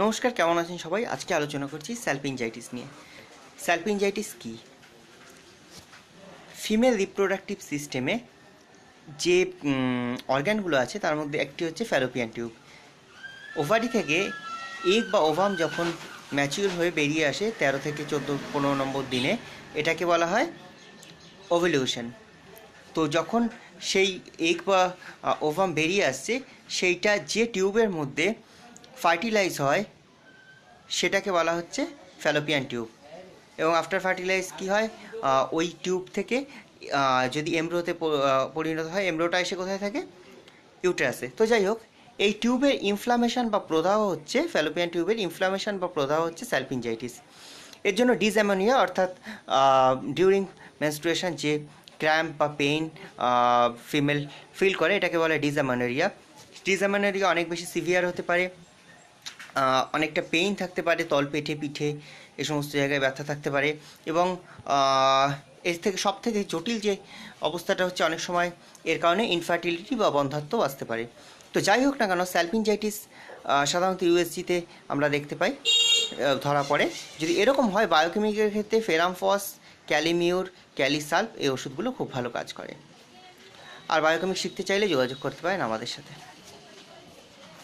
নমস্কার, কেমন আছেন সবাই? আজকে আলোচনা করছি স্যালপিনজাইটিস নিয়ে। স্যালপিনজাইটিস কি? ফিমেল রিপ্রোডাক্টিভ সিস্টেমে যে অর্গ্যানগুলো আছে তার মধ্যে একটি হচ্ছে ফ্যালোপিয়ান টিউব। ওভারি থেকে এগ বা ওভাম যখন ম্যাচিউর হয়ে বেরিয়ে আসে 13 থেকে 14-15 নম্বর দিনে, এটাকে বলা হয় ওভ্যুলেশন। তো যখন সেই এগ বা ওভাম বেরিয়ে আসছে, সেইটা যে টিউবের মধ্যে ফার্টিলাইজ হয় সেটাকে বলা হচ্ছে ফ্যালোপিয়ান টিউব। এবং আফটার ফার্টিলাইজ কী হয়, ওই টিউব থেকে যদি এমব্রোতে পরিণত হয়, এমব্রোটা এসে কোথায় থাকে? ইউটেরাসে। তো যাই হোক, এই টিউবের ইনফ্লামেশন বা প্রদাহ হচ্ছে, ফ্যালোপিয়ান টিউবের ইনফ্লামেশন বা প্রদাহ হচ্ছে স্যালপিনজাইটিস। এর জন্য ডিসঅ্যামোনিয়া অর্থাৎ ডিউরিং মেনস্ট্রুয়েশন যে ক্র্যাম্প বা পেইন ফিমেল ফিল করে, এটাকে বলে ডিসঅ্যামোনেরিয়া। ডিসঅ্যামোনেরিয়া অনেক বেশি সিভিয়ার হতে পারে, অনেকটা পেইন থাকতে পারে, তলপেটে, পিঠে, এই সমস্ত জায়গায় ব্যথা থাকতে পারে। এবং এর থেকে সব থেকে জটিল যে অবস্থাটা হচ্ছে, অনেক সময় এর কারণে ইনফার্টিলিটি বা বন্ধ্যাত্বও আসতে পারে। তো যাই হোক না কেন, স্যালপিনজাইটিস সাধারণত ইউএসজিতে আমরা দেখতে পাই, ধরা পড়ে। যদি এরকম হয়, বায়োকেমিকের ক্ষেত্রে ফেরামফস, ক্যালিমিউর, ক্যালিসাল্প এই ওষুধগুলো খুব ভালো কাজ করে। আর বায়োকেমিক শিখতে চাইলে যোগাযোগ করতে পারেন আমাদের সাথে।